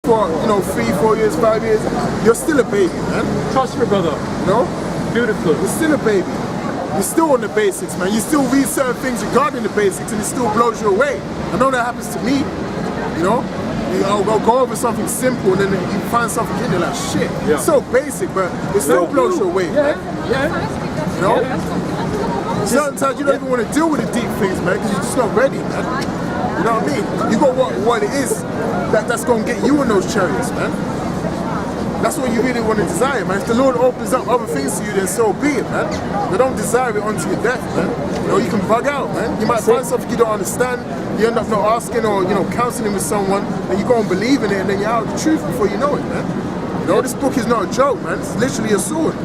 for, 3, 4 years, 5 years, you're still a baby, man. Trust me, brother. You know? Beautiful. You're still a baby. You're still on the basics, man. You still read certain things regarding the basics and it still blows you away. I know that happens to me, you know? I'll go over something simple and then you find something in there like, shit, it's so basic, but it still blows you away, man. You know? Certain times you don't even want to deal with the deep things, man, because you're just not ready, man. You know what I mean? You got what it is that's going to get you in those chariots, man. That's what you really want to desire, man. If the Lord opens up other things to you, then so be it, man. But don't desire it unto your death, man. You know, you can bug out, man. You might find something you don't understand, you end up not asking or, counseling with someone, and you go and believe in it, and then you're out of the truth before you know it, man. You know, this book is not a joke, man. It's literally a sword.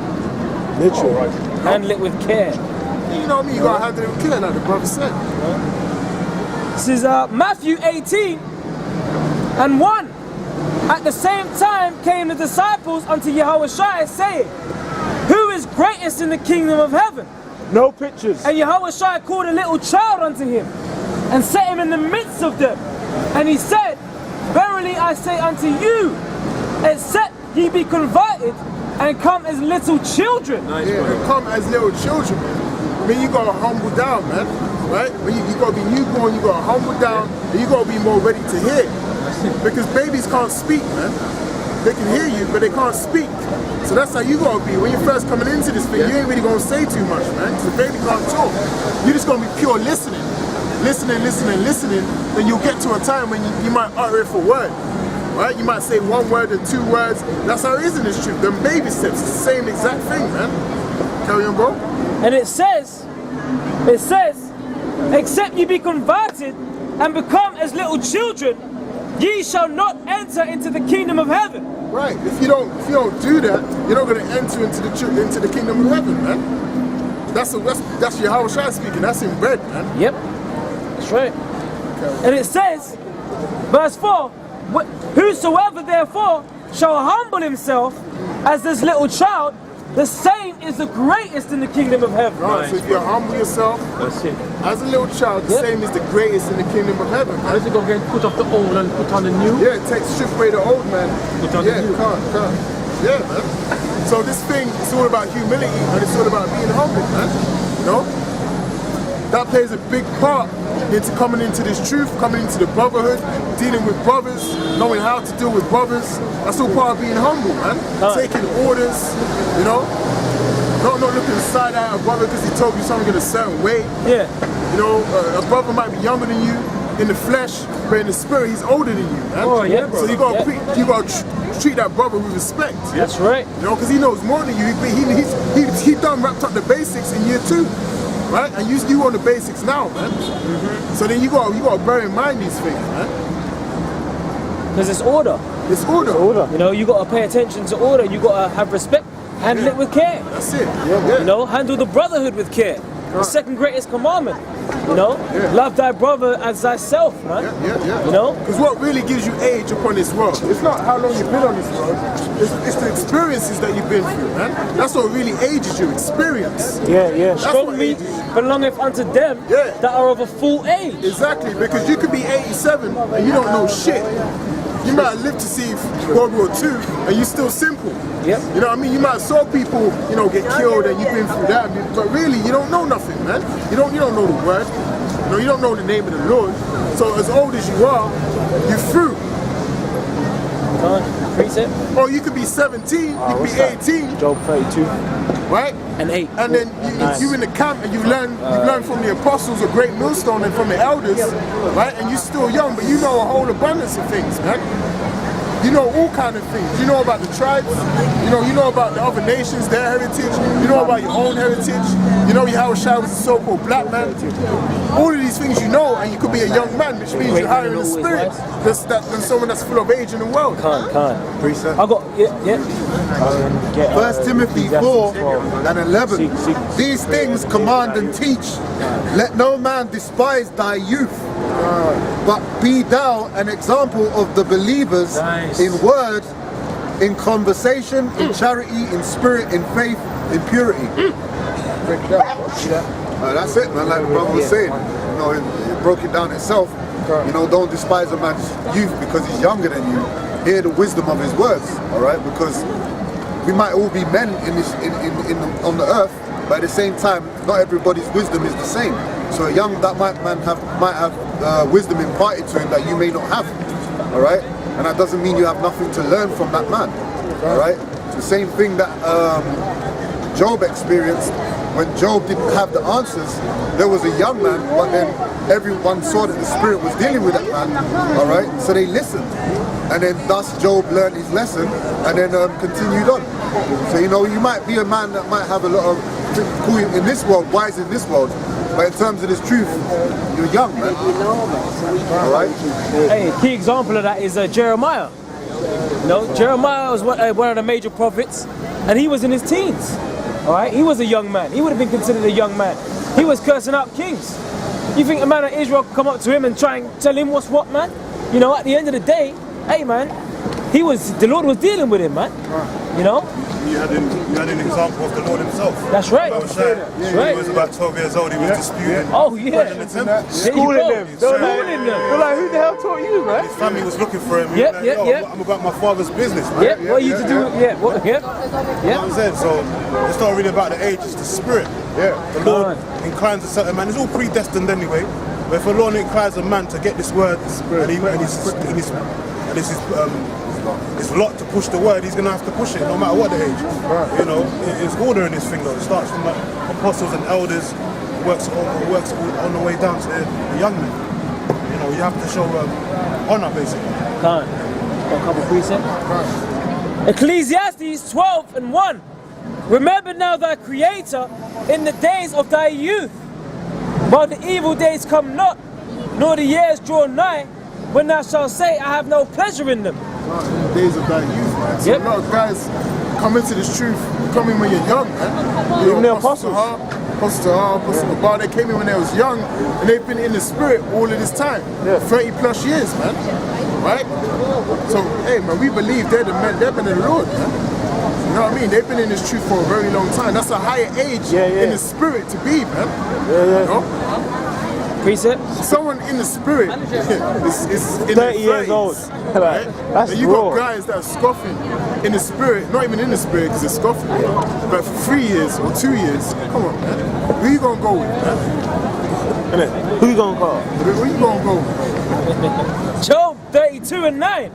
Literally. Right. Handle it with care. You know what I mean? You gotta handle it with care, like the brother said. This is Matthew 18:1. At the same time came the disciples unto Yahushua, saying, Who is greatest in the kingdom of heaven? No pictures. And Yahushua called a little child unto him, and set him in the midst of them. And he said, Verily I say unto you, except ye be converted, and come as little children. Nice, and come as little children. I mean, you gotta humble down, man. Right? When you gotta be newborn, you gotta humble down, and you gotta be more ready to hear. Because babies can't speak, man. They can hear you, but they can't speak. So that's how you gotta be. When you're first coming into this thing, you ain't really gonna say too much, man. Because the baby can't talk. You're just gonna be pure listening. Listening. Then you'll get to a time when you might utter it for word. Right? You might say 1 word and 2 words. That's how it is in this truth. Them baby steps, it's the same exact thing, man. Carry on, bro. And it says, except ye be converted and become as little children, ye shall not enter into the kingdom of heaven. Right. If you don't do that, you're not going to enter into the kingdom of heaven, man. That's Yahushua speaking. That's in bread, man. Yep. That's right. Okay. And it says, verse 4, Whosoever therefore shall humble himself as this little child, the same is the greatest in the kingdom of heaven. Right, so if you humble yourself as a little child, the same is the greatest in the kingdom of heaven. How does it go get put off the old and put on the new? Yeah, it takes strip away the old, man. Put on the new. Can't. Yeah, man. So this thing, it's all about humility and it's all about being humble, man. You know? That plays a big part into coming into this truth, coming into the brotherhood, dealing with brothers, knowing how to deal with brothers. That's all part of being humble, man. Taking orders, you know, not looking side at a brother because he told you something in a certain way. Yeah. You know, a brother might be younger than you in the flesh, but in the spirit he's older than you, man. Oh yeah, bro. So you gotta treat that brother with respect. That's right. You know, because he knows more than you. He done wrapped up the basics in year 2. Right? And you on the basics now, man. So then you gotta bear in mind these things, man. Because it's order. It's order. You know, you gotta pay attention to order. You gotta have respect. Handle it with care. That's it. Yeah. You know, handle the brotherhood with care. The second greatest commandment. You know, love thy brother as thyself, man. Yeah. You know, because what really gives you age upon this world? It's not how long you've been on this world. It's the experiences that you've been through, man. That's what really ages you. Experience. Yeah. Strong meat belongeth unto them that are of a full age. Exactly, because you could be 87 and you don't know shit. You might live to see World War II and you're still simple. Yep. You know what I mean? You might saw people, get killed and you've been through that, but really you don't know nothing, man. You don't know the word. You don't know the name of the Lord. So as old as you are, you're through. Precept. Or you could be 17, you could be 18. Job 32. Right? And 8. And then you're in the camp and you've learned from the apostles a great millstone and from the elders, right? And you're still young, but you know a whole abundance of things, man. You know all kind of things. You know about the tribes. You know about the other nations, their heritage. You know about your own heritage. You know Yahushua was a so-called black man. All of these things you know, and you could be a young man, which means you're higher in the spirit than someone that's full of age in the world. Can't. Precept. I got, yeah. 1 Timothy 4:11. These things command and teach. Let no man despise thy youth, but be thou an example of the believers in word, in conversation, in charity, in spirit, in faith, in purity. That's it, man. Like the brother was saying, it broke it down itself. Don't despise a man's youth because he's younger than you. hear the wisdom of his words, all right? Because we might all be men on the earth, but at the same time, not everybody's wisdom is the same. So a young might have wisdom imparted to him that you may not have, all right? And that doesn't mean you have nothing to learn from that man, all right? It's the same thing that Job experienced. When Job didn't have the answers, there was a young man, but then everyone saw that the Spirit was dealing with that man, all right? So they listened. And then thus Job learned his lesson and then continued on. So, you know, you might be a man that might have a lot of, cool in this world, wise in this world, but in terms of this truth, you're young, man. All right? Hey, key example of that is Jeremiah. You know, Jeremiah was one of the major prophets, and he was in his teens. All right, he was a young man. He would have been considered a young man. He was cursing out kings. You think a man of Israel could come up to him and try and tell him what's what, man? You know, at the end of the day, hey, man, the Lord was dealing with him, man. You know. You had an example of the Lord himself. That's right. That's right. He was about 12 years old. He was disputing. Oh yeah. Schooling them. Schooling them. They're like, who the hell taught you, man? His family was looking for him. Yep, Like, yep. I'm about my father's business, man. Yep. What are you to do? Yeah. What? Yep. You know what I'm saying? So it's not really about the age, it's the spirit. Yeah. The Lord inclines a certain man. It's all predestined anyway. But if the Lord inclines a man to get this word, it's a lot to push the word, he's going to have to push it no matter what the age. Right. You know, it's order in this thing though. It starts from like apostles and elders, works on the way down to the young men. You know, you have to show honor basically. Got a couple precepts. Ecclesiastes 12:1. Remember now thy Creator in the days of thy youth, while the evil days come not, nor the years draw nigh, when thou shalt say, I have no pleasure in them. In the days of thy youth, man. So a lot of guys come into this truth, coming when you're young, man. Even the apostles. Apostle Bar, they came in when they was young, and they've been in the spirit all of this time. 30 plus years, man. Right? So, hey, man, we believe they're the men, they've been in the Lord, man. You know what I mean? They've been in this truth for a very long time. That's a higher age in the spirit to be, man. You know? Precept? Someone in the spirit is in 30 years old. Right? That's and you raw. got guys that are scoffing in the spirit, not even in the spirit because they're scoffing, but for 3 years or 2 years, come on, man. Who you gonna go with, man? Who you gonna call? Who you gonna go with? Job 32:9.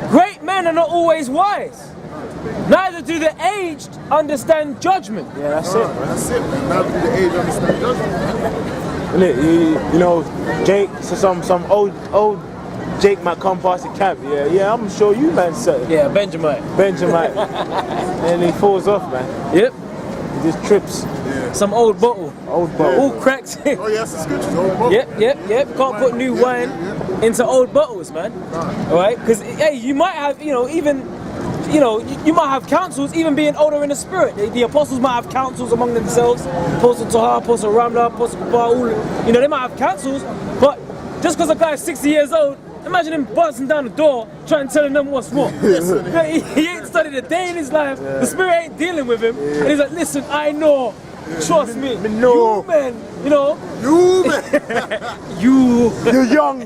Great men are not always wise, neither do the aged understand judgment. Yeah, that's it, man. That's it, man. Now do the age understand judgment, man. You know, Jake, so some old Jake might come past the camp. Yeah, I'm sure you man certain. Yeah, Benjamin. And he falls off, man. Yep. He just trips. Some old bottle. Old bottle. All cracked. Oh, yeah, that's the scriptures. Old book. Yep. Can't put new wine into old bottles, man. Alright? Because, hey, you might have, you might have councils even being older in the spirit. The apostles might have councils among themselves. Apostle Taha, Apostle Ramla, Apostle Kubar, they might have councils. But just because a guy is 60 years old, imagine him busting down the door trying to tell them what's what. He ain't studied a day in his life. The spirit ain't dealing with him. And he's like, listen, I know. Trust me. No. You man, You, man. You're young.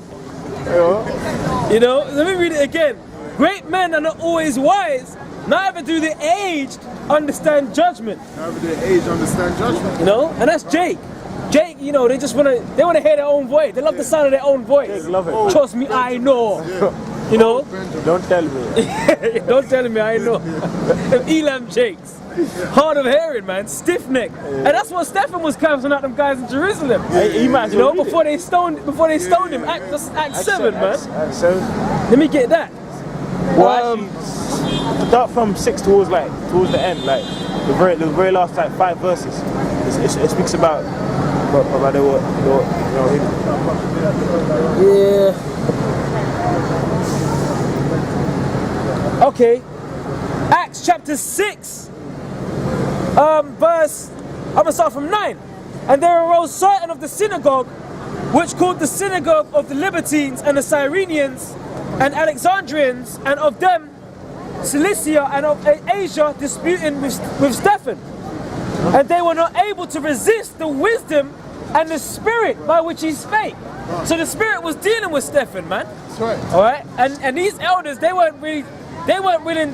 Let me read it again. Great men are not always wise, neither do the aged understand judgment. Neither do the age understand judgment. And that's Jake. Jake, they just wanna hear their own voice. They love the sound of their own voice. Jake love it. Trust me, I know. Don't tell me. Don't tell me, I know. Them Elam Jakes. Hard of hearing, man, stiff neck. And that's what Stephen was casting out them guys in Jerusalem. Before they stoned him. Act 7, man. Act 7. Let me get that. Well, start from 6 towards the end, like the very last 5 verses. It speaks about the Yeah. Okay. Acts chapter 6, verse. I'm gonna start from 9. And there arose certain of the synagogue, which called the synagogue of the Libertines and the Cyrenians and Alexandrians, and of them Cilicia and of Asia, disputing with Stephen. And they were not able to resist the wisdom and the spirit by which he spake. So the spirit was dealing with Stephen, man. That's right. All right, and these elders, they weren't willing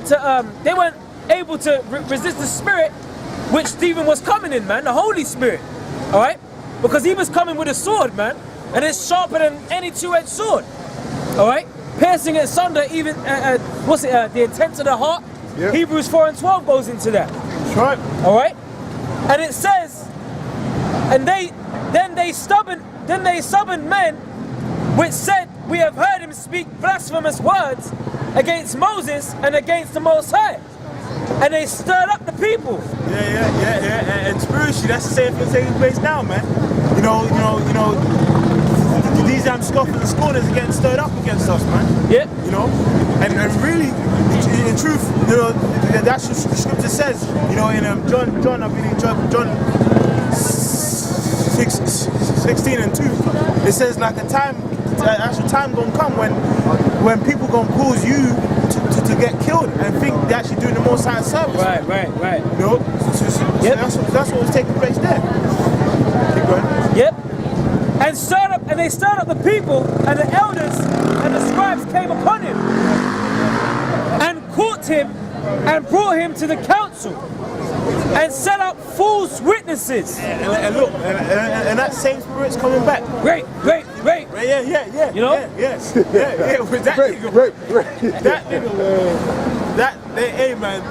to, they weren't able to resist the spirit which Stephen was coming in, man, the Holy Spirit. All right, because he was coming with a sword, man, and it's sharper than any two-edged sword. All right, piercing it asunder, even the intent of the heart. Yeah. Hebrews 4:12 goes into that. That's right. All right, and it says, and they stubborn men, which said, we have heard him speak blasphemous words against Moses and against the Most High, and they stirred up the people. Yeah. And spiritually, that's the same thing taking place now, man. You know, these scoffers and scorners are getting stirred up against us, man. Yep. You know, and really, in truth, you know, that's what the scripture says. You know, in John, I believe John 16:2, it says like actual time gonna come when people gonna cause you to get killed and think they're actually doing the Most High service. Right. You know, so that's what was taking place there. Keep going. Yep. And they stirred up the people, and the elders and the scribes came upon him and caught him and brought him to the council and set up false witnesses. And look, and that same spirit's coming back. Great. Yeah. You know? Yes. With that nigga. That nigga, hey man,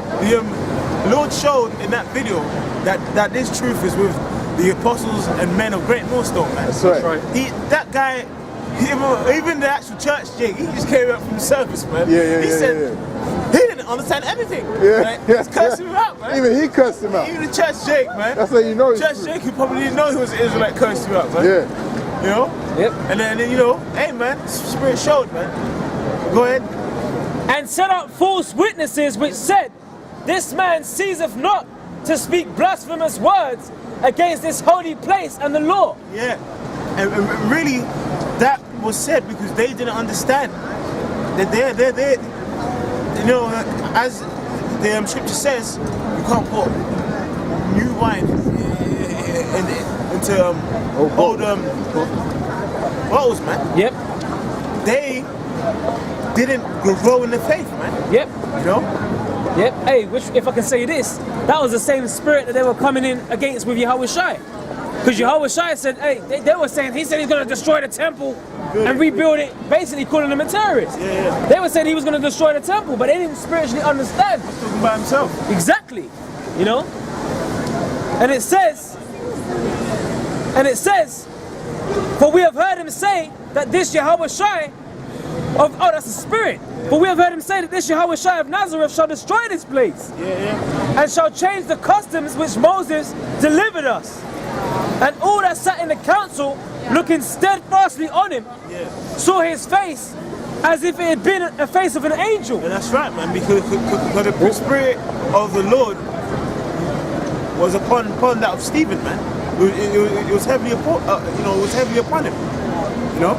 the Lord showed in that video that this truth is with the apostles and men of Great Millstone, man. That's right. That guy, even the actual church Jake, he just came up from the surface, man. He said he didn't understand anything. Right? He was cursing him out, man. Even he cursed him out. Even the church Jake, man. That's how you know he's Church Jake, he probably didn't know he was an Israelite, cursed him out, man. Yeah. You know? Yep. And then, you know, hey man, spirit showed, man. Go ahead. And set up false witnesses which said, this man ceaseth not to speak blasphemous words against this holy place and the law. Yeah. And really, that was said because they didn't understand that they you know, as the scripture says, you can't put new wine into old bottles, man. Yep. They didn't grow in the faith, man. Yep. You know? Yep. Hey, if I can say this, that was the same spirit that they were coming in against with Yahushua. Because Yahushua said, hey, they were saying, he said he's going to destroy the temple and rebuild it, basically calling them a terrorist. Yeah. They were saying he was going to destroy the temple, but they didn't spiritually understand. He's talking about himself. Exactly. You know? And it says, for we have heard him say that this Yahushua that's a spirit. For we have heard him say that this Yahushua of Nazareth shall destroy this place. And shall change the customs which Moses delivered us. And all that sat in the council, looking steadfastly on him, saw his face as if it had been a face of an angel. And that's right, man, because the spirit of the Lord was upon that of Stephen, man. It was heavily upon, it was heavily upon him. You know?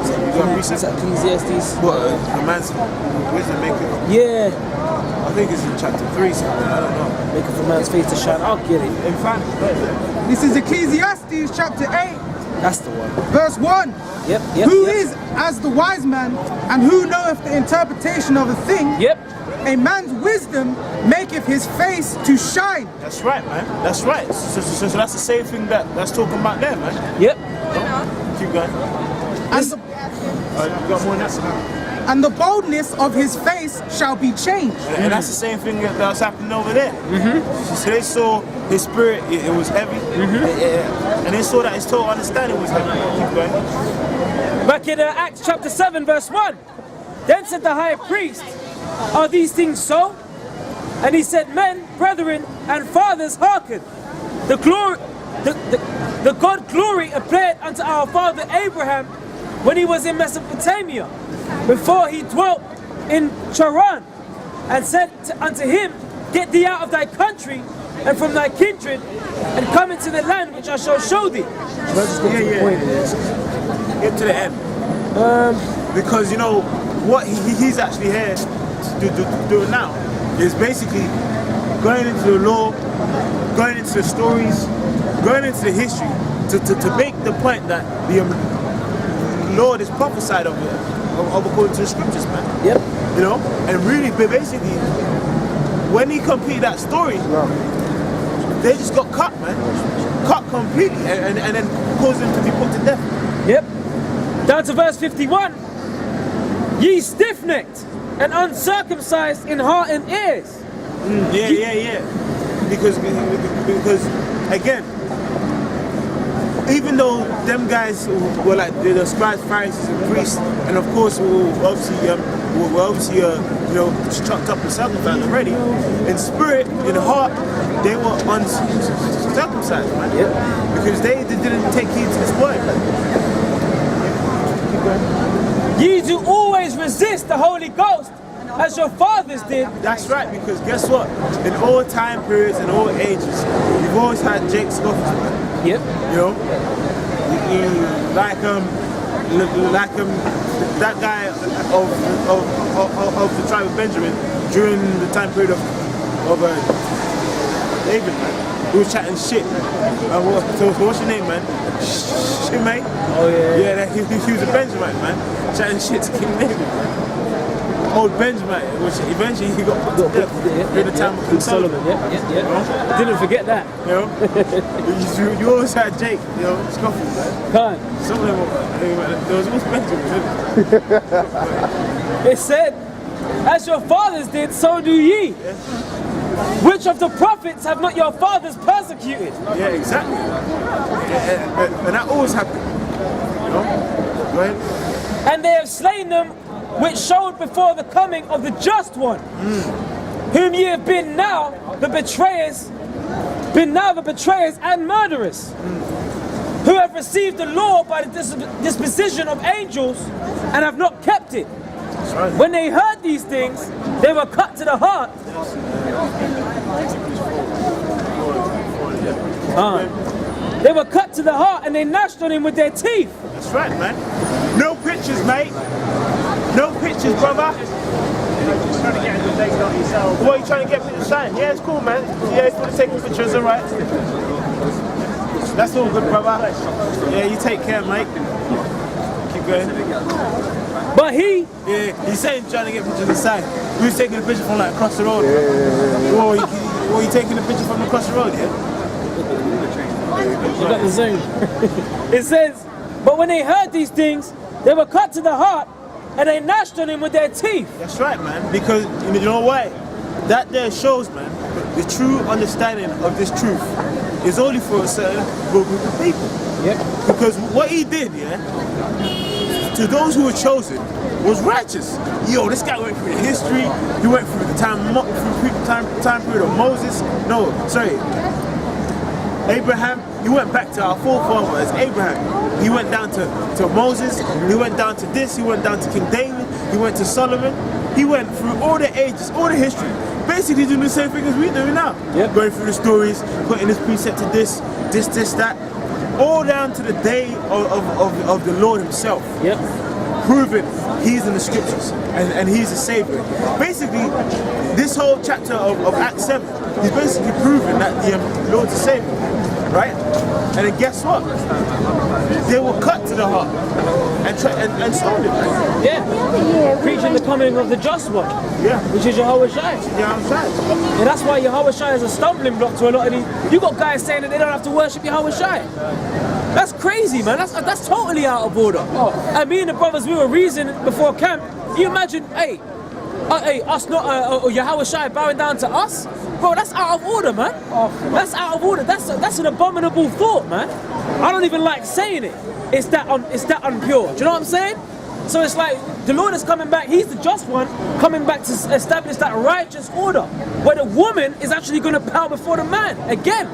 So you got recent Ecclesiastes. What? The man's wisdom maker. Yeah. I think it's in chapter 3 something. I don't know. Making for man's face to shine. I'll get it. In fact, This is Ecclesiastes chapter 8, That's the one. verse 1. Yep. Who is as the wise man, and who knoweth the interpretation of a thing? Yep. A man's wisdom maketh his face to shine. that's right, man. That's right. So that's the same thing that's talking about there, man. Yep. Keep going. And You got more than that? and the boldness of his face shall be changed. And that's the same thing that's happening over there. So they saw his spirit, it was heavy. And they saw that his total understanding was heavy. Keep going. Back in Acts chapter 7, verse 1. Then said the high priest, are these things so? And he said, men, brethren, and fathers, hearken. The God glory appeared unto our father Abraham when he was in Mesopotamia, before he dwelt in Charan, and said unto him, get thee out of thy country and from thy kindred, and come into the land which I shall show thee. Get to the end. Because you know what he's actually here to do now is basically going into the law, going into the stories, going into the history to make the point that the Lord is prophesied of of according to the scriptures, man. Yep. You know, and really, basically, when he completed that story, they just got cut, man. Cut completely, and then caused them to be put to death. Yep. Down to verse 51. Ye stiff-necked and uncircumcised in heart and ears. Yeah. Because again, even though them guys were like the scribes, Pharisees, and priests, and of course were obviously you know, chucked up and circumcised already, in spirit, in heart, they were uncircumcised, man. Yep. Because they didn't take heed to this word. Ye do always resist the Holy Ghost as your fathers did. That's right, because guess what? In all time periods, in all ages, you've always had Jake scoffers, man. Yep. You know, like that guy of the tribe of Benjamin during the time period of David, man. He was chatting shit. So what's your name, man? Shimei? Oh yeah. Yeah, he was a Benjamin, man. Chatting shit to King David, man. Old Benjamin, which eventually he got put to death during the time of King Solomon. Yeah. Didn't forget that. You know, you always had Jake, you know, scoffing, man. Can't. Some of them, there was always Benjamin, isn't It said, as your fathers did, so do ye. Which of the prophets have not your fathers persecuted? Yeah, exactly. And that always happened. You know? Go ahead. And they have slain them which showed before the coming of the just one, whom ye have been now the betrayers and murderers, who have received the law by the disposition of angels and have not kept it. Right. When they heard these things, they were cut to the heart. They were cut to the heart and they gnashed on him with their teeth. That's right, man. No pictures, mate. No pictures, brother. Trying to get a good leg on yourself. What are you trying to get pictures signed? Yeah, it's cool, man. Yeah, if you want to take pictures, all right. That's all good, brother. Yeah, you take care, mate. Keep going. But he, he's saying trying to get pictures inside. We was taking a picture from like across the road. Or you taking a picture from across the road, yeah? you got the zoom. It says, but when they heard these things, they were cut to the heart and they gnashed on him with their teeth. That's right, man. Because you know why? That there shows, man, the true understanding of this truth is only for a certain group of people. Yep. Because what he did, to those who were chosen, was righteous. Yo, this guy went through the history. He went through the time period of Moses. No, sorry. Abraham. He went back to our forefather as Abraham. He went down to Moses. He went down to this. He went down to King David. He went to Solomon. He went through all the ages, all the history. Basically doing the same thing as we do now. Yep. Going through the stories, putting this precept to this, that. All down to the day of the Lord himself. Yep. Proving he's in the scriptures and he's a savior. Basically, this whole chapter of Acts 7 is basically proving that the Lord's a savior, right? And then guess what? They were cut to the heart and stoned him. Yeah. Preaching the coming of the just one. Yeah. Which is Yahweh Shai. Yeah, I'm saying. And that's why Yahweh Shai is a stumbling block to a lot of these. You got guys saying that they don't have to worship Yahweh Shai. That's crazy, man. That's totally out of order. And me and the brothers, we were reasoning before camp. You imagine, us not Yahweh Shai bowing down to us? Bro, that's out of order, man. That's out of order. That's an abominable thought, man. I don't even like saying it. It's that unpure. Do you know what I'm saying? So it's like the Lord is coming back. He's the just one, coming back to establish that righteous order, where the woman is actually going to bow before the man again,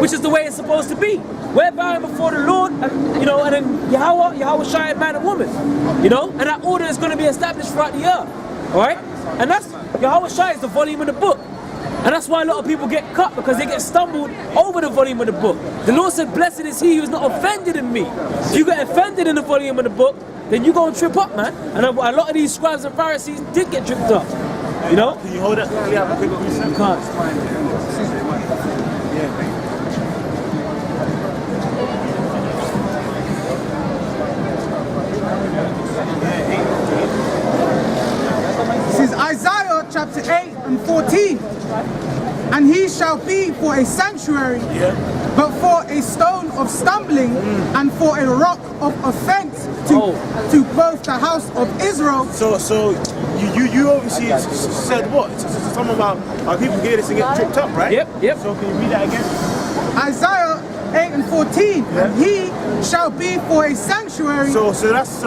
which is the way it's supposed to be. We're bowing before the Lord, and then Yahweh Shai, man and woman, and that order is going to be established throughout the earth. All right, and that's Yahweh Shai is the volume of the book. And that's why a lot of people get cut, because they get stumbled over the volume of the book. The Lord said, blessed is he who is not offended in me. If you get offended in the volume of the book, then you go and trip up, man. And a lot of these scribes and Pharisees did get tripped up. Can you hold it? Can we have a quick reset? You can't. Yeah. Isaiah chapter 8 and 14. And he shall be for a sanctuary, but for a stone of stumbling and for a rock of offense to both the house of Israel. So you obviously said what? It's something about how people hear this and get tripped up, right? Yep. So can you read that again? Isaiah 8 and 14. And he shall be for a sanctuary. So that's